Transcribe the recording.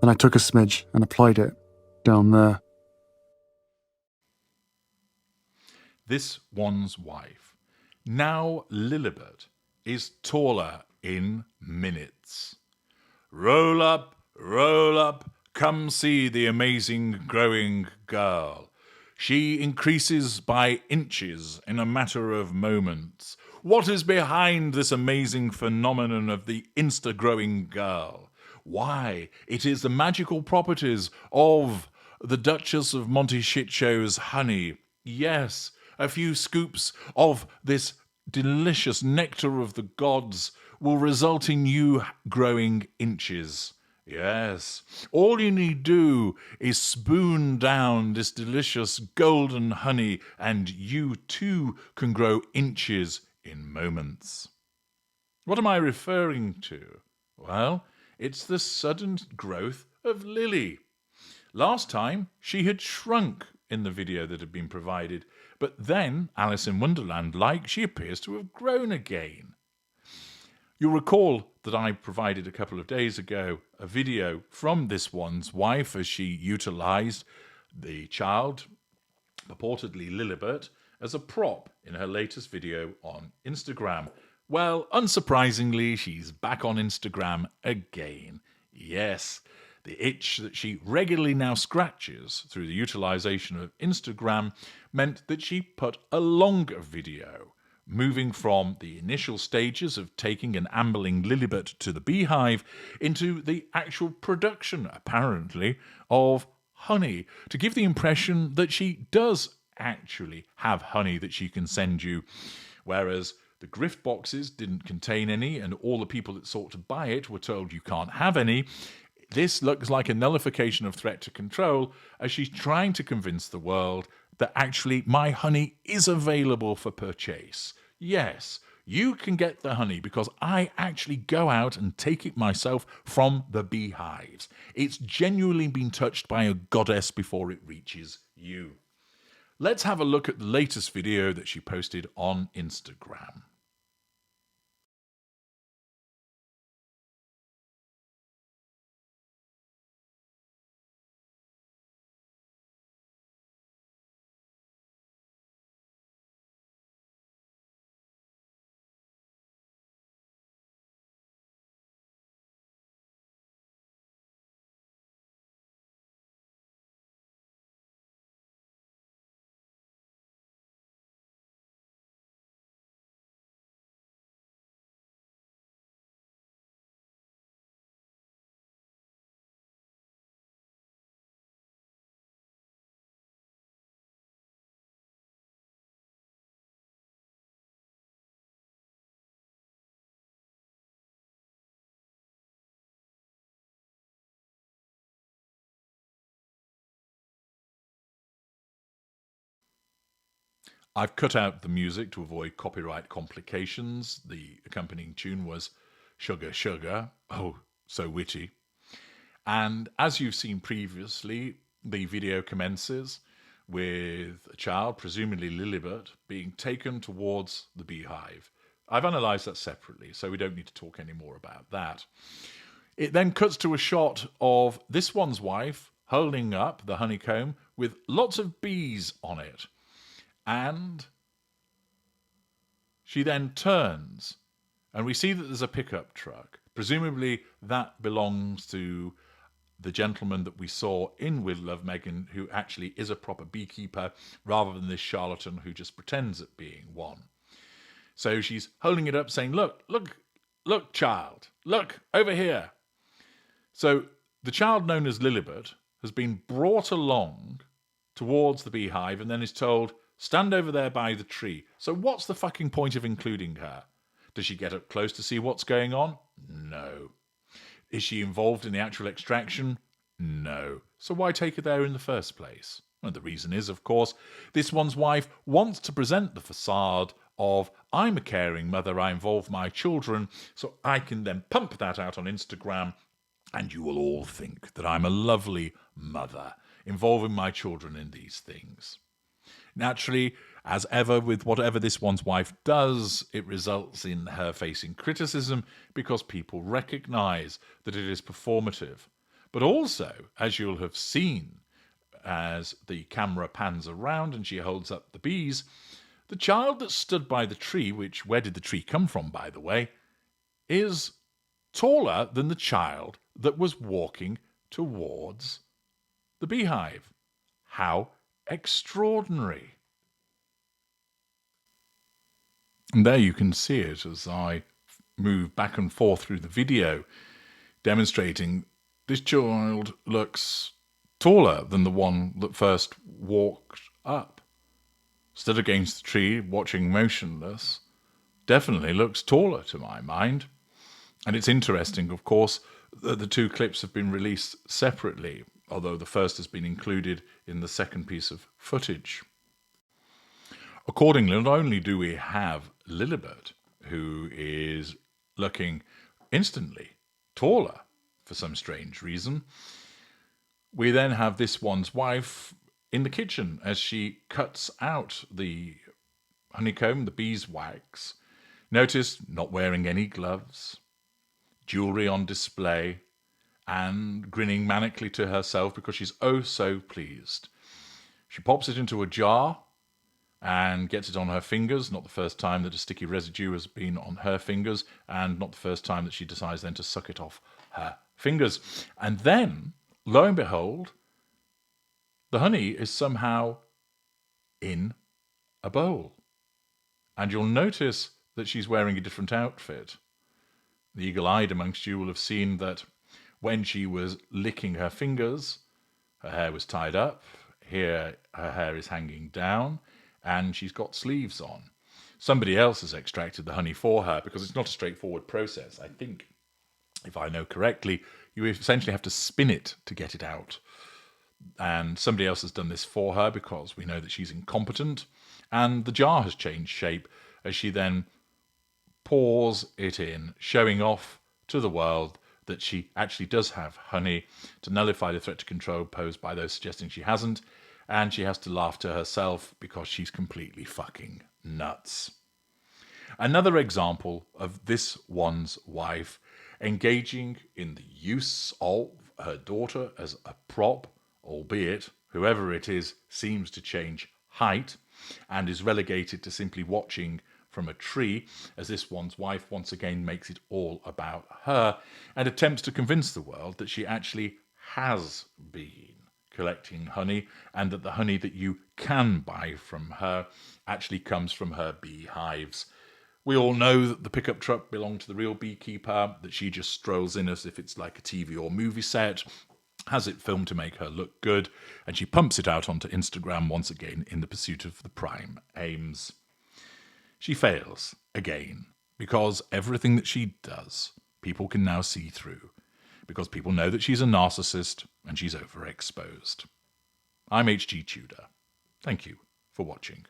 Then I took a smidge and applied it down there. This one's wife. Now Lilibet is taller in minutes. Roll up, come see the amazing growing girl. She increases by inches in a matter of moments. What is behind this amazing phenomenon of the insta-growing girl? Why, it is the magical properties of the Duchess of Monty Shicho's honey. Yes, a few scoops of this delicious nectar of the gods will result in you growing inches. Yes, all you need do is spoon down this delicious golden honey and you too can grow inches in moments. What am I referring to? Well, it's the sudden growth of Lily. Last time, she had shrunk in the video that had been provided, but then, Alice in Wonderland-like, she appears to have grown again. You'll recall that I provided a couple of days ago a video from this one's wife as she utilised the child, purportedly Lilibet, as a prop in her latest video on Instagram. Well, unsurprisingly, she's back on Instagram again. Yes, the itch that she regularly now scratches through the utilisation of Instagram meant that she put a longer video, moving from the initial stages of taking and ambling Lilibet to the beehive into the actual production, apparently, of honey, to give the impression that she does actually have honey that she can send you, whereas the grift boxes didn't contain any and all the people that sought to buy it were told you can't have any. This looks like a nullification of threat to control as she's trying to convince the world that actually my honey is available for purchase. Yes, you can get the honey because I actually go out and take it myself from the beehives. It's genuinely been touched by a goddess before it reaches you. Let's have a look at the latest video that she posted on Instagram. I've cut out the music to avoid copyright complications. The accompanying tune was Sugar Sugar. Oh, so witty. And as you've seen previously, the video commences with a child, presumably Lilibet, being taken towards the beehive. I've analysed that separately, so we don't need to talk any more about that. It then cuts to a shot of this one's wife holding up the honeycomb with lots of bees on it. And she then turns, and we see that there's a pickup truck. Presumably that belongs to the gentleman that we saw in With Love Meghan, who actually is a proper beekeeper, rather than this charlatan who just pretends at being one. So she's holding it up saying, look, child, look, over here. So the child known as Lilibet has been brought along towards the beehive and then is told, stand over there by the tree. So what's the fucking point of including her? Does she get up close to see what's going on? No. Is she involved in the actual extraction? No. So why take her there in the first place? And the reason is, of course, this one's wife wants to present the facade of, I'm a caring mother, I involve my children, so I can then pump that out on Instagram, and you will all think that I'm a lovely mother, involving my children in these things. Naturally, as ever with whatever this one's wife does, it results in her facing criticism because people recognise that it is performative. But also, as you'll have seen as the camera pans around and she holds up the bees, the child that stood by the tree, which, where did the tree come from, by the way, is taller than the child that was walking towards the beehive. How extraordinary. And there you can see it as I move back and forth through the video, demonstrating this child looks taller than the one that first walked up. Stood against the tree, watching motionless, definitely looks taller to my mind. And it's interesting, of course, that the two clips have been released separately, although the first has been included in the second piece of footage. Accordingly, not only do we have Lilibet, who is looking instantly taller for some strange reason, we then have this one's wife in the kitchen as she cuts out the honeycomb, the beeswax. Notice not wearing any gloves, jewellery on display, and grinning manically to herself because she's oh so pleased. She pops it into a jar and gets it on her fingers. Not the first time that a sticky residue has been on her fingers, and not the first time that she decides then to suck it off her fingers. And then, lo and behold, the honey is somehow in a bowl. And you'll notice that she's wearing a different outfit. The eagle-eyed amongst you will have seen that when she was licking her fingers, her hair was tied up. Here, her hair is hanging down, and she's got sleeves on. Somebody else has extracted the honey for her because it's not a straightforward process. I think, if I know correctly, you essentially have to spin it to get it out. And somebody else has done this for her because we know that she's incompetent. And the jar has changed shape as she then pours it in, showing off to the world that she actually does have honey to nullify the threat to control posed by those suggesting she hasn't. And she has to laugh to herself because she's completely fucking nuts. Another example of this one's wife engaging in the use of her daughter as a prop, albeit whoever it is seems to change height and is relegated to simply watching from a tree, as this one's wife once again makes it all about her and attempts to convince the world that she actually has been collecting honey and that the honey that you can buy from her actually comes from her beehives. We all know that the pickup truck belonged to the real beekeeper, that she just strolls in as if it's like a TV or movie set, has it filmed to make her look good, and she pumps it out onto Instagram once again in the pursuit of the prime aims. She fails again because everything that she does, people can now see through, because people know that she's a narcissist and she's overexposed. I'm HG Tudor. Thank you for watching.